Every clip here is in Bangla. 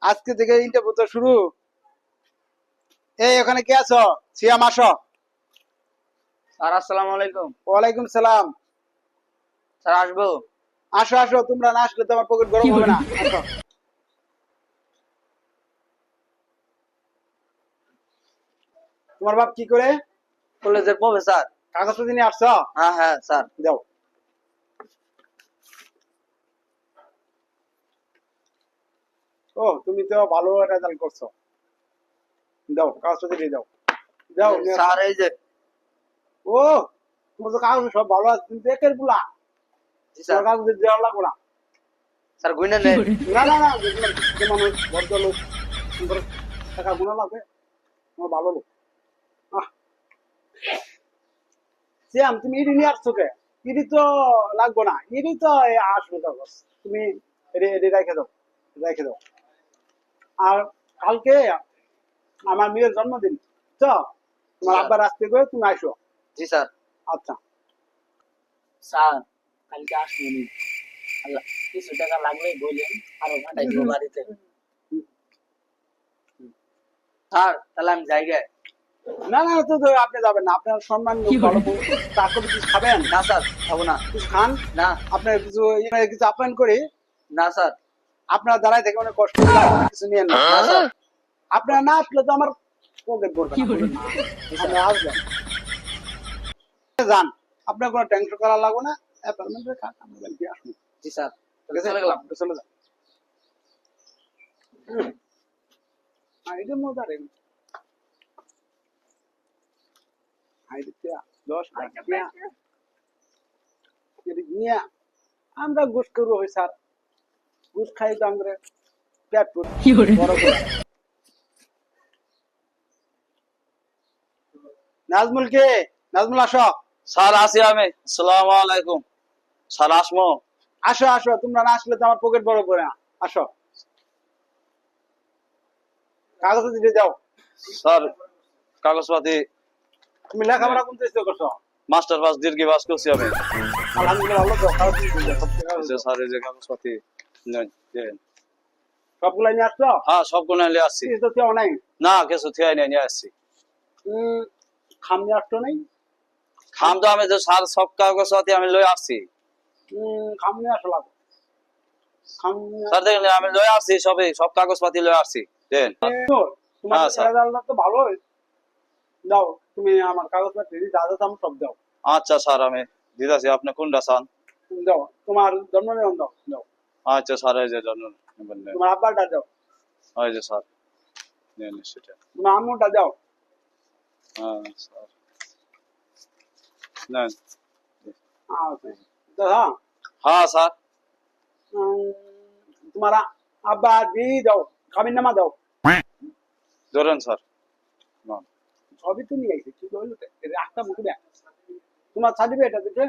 আজকে থেকে ইন্টারভিউ তো শুরু। এই ওখানে কে আছো? সিয়াম আসো। স্যার আসসালামু আলাইকুম। ওয়ালাইকুম সালাম। স্যার আসবো? আসো আসো, তোমরা না আসলে তো আমার পকেট গরম হবে না। আসো। তোমার বাপ কি করে? কলেজের প্রফেসর। কাগজপত্র নিয়ে আসছো? হ্যাঁ হ্যাঁ স্যার। দাও। ও তুমি তো ভালো রেজাল্ট করছো। দাও কাগজপত্র দিয়ে দাও। দাও নিয়ে আসো। স্যার এই যে। ও তোমার তো কাগজ সব ভালো আছে, তুমি একের গুলা। জি স্যার। তোমার কাগজ দেওয়া লাগবো না। স্যার গুইনা নেন। না না না, তোমার যে মানুষ ভদ্রলোক, তোমার টাকা গুণা লাগবে। তোমার ভালো লোক। আহ শ্যাম, তুমি ইডি নিয়ে আসছো কে? ইডি তো লাগবো না, ইডি তো আসবে কাগজ। তুমি এডি এডি রেখে দাও, রেখে দাও। আর কালকে আমার মেয়ের জন্মদিন তো, তোমার আব্বার আসতে করে তুমি আসো। জি স্যার। আচ্ছা। স্যার কালকে আসবেন, কিছু টাকা লাগলে বললেন, আরো পাঠাই দিব বাড়িতে। স্যার তাহলে আমি যাই গে। না না, তো তো আপনি যাবেন না, আপনার সম্মান ভালো। তারপর কিছু খাবেন? না স্যার খাবো না। কিছু খান না। আপনার কিছু কিছু আপ্যায়ন করি। না স্যার। আপনার দাঁড়ায় থেকে অনেক কষ্ট করে আপনারা কিছু নিয়ে না। না স্যার। আপনারা না আসলে তো আমার পকেট ভরবে না। আপনি আসবেন, যান, আপনার কোনো টেনশন করা লাগবে না। অ্যাপয়েন্টমেন্ট খান, আমরা ব্যাংকে আসুন। জি স্যার। ঠিক আছে, চলে গেলাম। চলে যান। আইডি মজা রে, আইডি 10 টাকা নিয়ে আমরা ঘুষ করবো হই স্যার। ঘুষ খাই তো আমরা পেট বড় করে। নাজমুল কে? নাজমুল আসো। স্যার আসি আমি। আসসালামু আলাইকুম। স্যার আসমো? আসো আসো, তোমরা না আসলে তো আমার পকেট বড় করে না। আসো, কাগজ দিয়ে যাও। স্যার কাগজপাতি তুমি লেখাপড়া কোন চেষ্টা করছো? মাস্টার পাস দীর্ঘ পাস করছি আমি। আলহামদুলিল্লাহ, ভালো তো। কাগজ দিয়ে যাও, সবচেয়ে কাগজ দাও। স্যার এই যে কাগজপাতি নেন, দেন। সবগুলা নিয়ে আসছো? হ্যাঁ সবগুলো নিয়ে আসছি। কিছু তো কেউ নাই। না কিছু থিয়াই নিয়ে আসছি। খাম নিয়ে আসছো নাই? খাম তো আমি যে স্যার সব কাগজপাতি আমি লই আসছি। খাম নিয়ে আসো লাগবে। খাম নিয়ে স্যার দেখেন আমি লই আসছি, সবই সব কাগজপাতি লই আসছি, দেন। আসো। তোমার হ্যাঁ, স্যার। রেজাল্ট তো ভালো। দাও, তুমি আমার কাগজপত্র যা যা চাও সব দাও। আচ্ছা স্যার আমি দিতেছি, আপনি কোনটা চান? দাও, তোমার জন্ম নিবন্ধন দাও। দাও, আচ্ছা স্যার এই যে জন্য তোমার আব্বারটা দাও। এই যে স্যার নেন সেটা। তোমার আম্মুটা দাও। হ্যাঁ স্যার নেন। আচ্ছা, দাও। হ্যাঁ স্যার। তোমার আব্বা দিয়ে দাও, খাবির নামা দাও। ধরেন স্যার। নেন। সবই তো নিয়ে আইছে, কি হইলো? রাস্তা মুখে দেয়। তোমার সার্টিফিকেট আছে যে?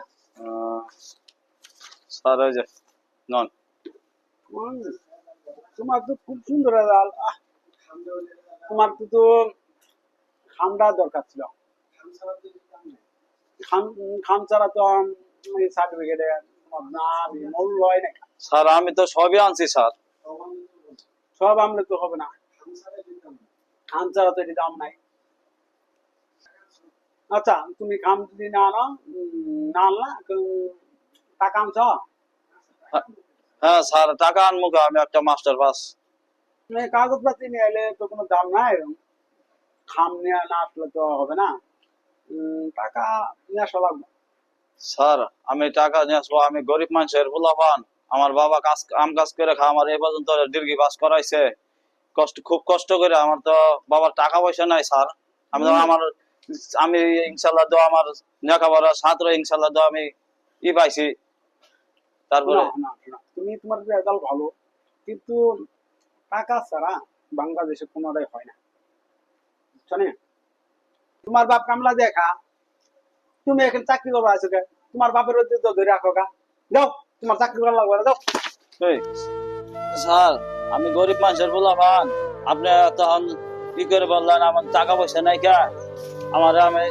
স্যার এই যে নন। তোমার তো খুব সুন্দর রেজাল্ট। তোমার তো খামটা দরকার ছিল। খাম খাম ছাড়া তো এই সার্টিফিকেটে তোমার নাম মূল্য হয় না। স্যার আমি তো সবই আনছি স্যার। সব আমলে তো হবে না, খাম ছাড়া তো এটি দাম নাই। আচ্ছা, তুমি খাম যদি না আনো, না আনলা, টাকা আনছ? হ্যাঁ স্যার টাকা আনবো গো, আমি একটা মাস্টার পাস। কাগজপাতি নিয়ে এলে তো কোনো দাম নাই। খাম নিয়ে না আসলে তো হবে না। টাকা নিয়ে আসা লাগবে। স্যার আমি টাকা নিয়ে আসবো, আমি গরিব মানুষের পোলাপান। আমার বাবা কাজ করে খা, আমার এ পর্যন্ত দীর্ঘ পাস করাইছে খুব কষ্ট করে। আমার তো বাবার টাকা পয়সা নাই স্যার। আমি তো আমি ইনশাল্লাহ তো আমার লেখাপড়া ছাত্র, ইনশাল্লাহ তো আমি পাইছি। তারপরে তুমি তোমার রেজাল্ট ভালো, কিন্তু টাকা ছাড়া বাংলাদেশে কোনোটাই হয় না, জানি। তোমার বাপ কামলা দেখা, তুমি এখানে চাকরি করবো আছো কে? তোমার বাপের ঐতিহ্য ধরে রাখো গা। যাও, তোমার চাকরি করা লাগবে না, যাও। এই, স্যার আমি গরিব মানুষের পোলাপান, আপনি তখন কি করে বললেন আমার টাকা পয়সা নাই কে? আমার আমি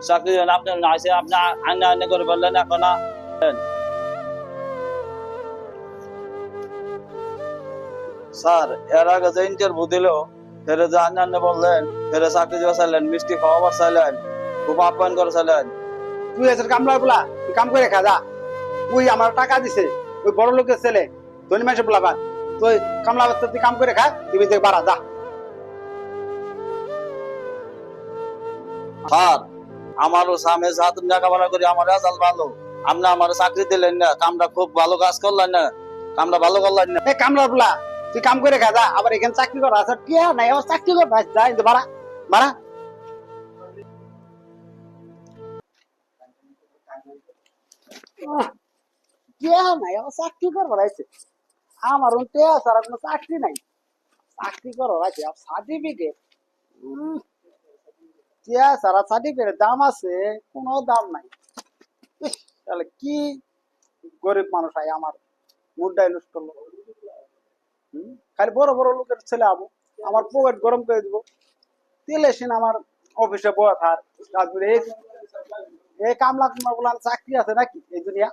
চাকরি আপনি নাইছে, আপনি আইনে আইনে করে বললেন এখন না। স্যার এর আগে যে ইন্টারভিউ দিল হেরে যে আন্যান্য বললেন হেরে চাকরি দিবা চাইলেন মিষ্টি খাওয়াবার চাইলেন খুব আপ্যায়ন করে চাইলেন। তুই এসে কামলা বলা তুই কাম করে খা যা। তুই আমার টাকা দিছে ওই বড় লোকের ছেলে ধনী মানুষের বলাবান তুই কামলা বাচ্চা তুই কাম করে খা তুই থেকে বাড়া যা। স্যার আমারও স্বামী সাত লেখাপড়া করি আমার রেজাল্ট ভালো আপনি আমার চাকরি দিলেন না কামটা খুব ভালো কাজ করলেন না কামটা ভালো করলেন না। এই কামলা বলা তুই কাম করে খা যা। আবার এখানে চাকরি করা আছে টিয়া নাই আবার চাকরি করবা যা কিন্তু বাড়া বাড়া। টিয়া নাই আবার চাকরি করবার আছে আমার টিয়া ছাড়া কোনো চাকরি নাই। চাকরি করবার আছে সার্টিফিকেট টিয়া ছাড়া সার্টিফিকেটের দাম আছে কোনো দাম নাই। ইস, তাহলে কি গরিব মানুষ আয় আমার মুডটাই নষ্ট করলো। খালি বড় বড় লোকের ছেলে আবু আমার পকেট গরম করে দিব তেল এসে আমার অফিসে বয়া থার তারপরে এই কামলা কুমলা বলার চাকরি আছে নাকি এই দুনিয়া।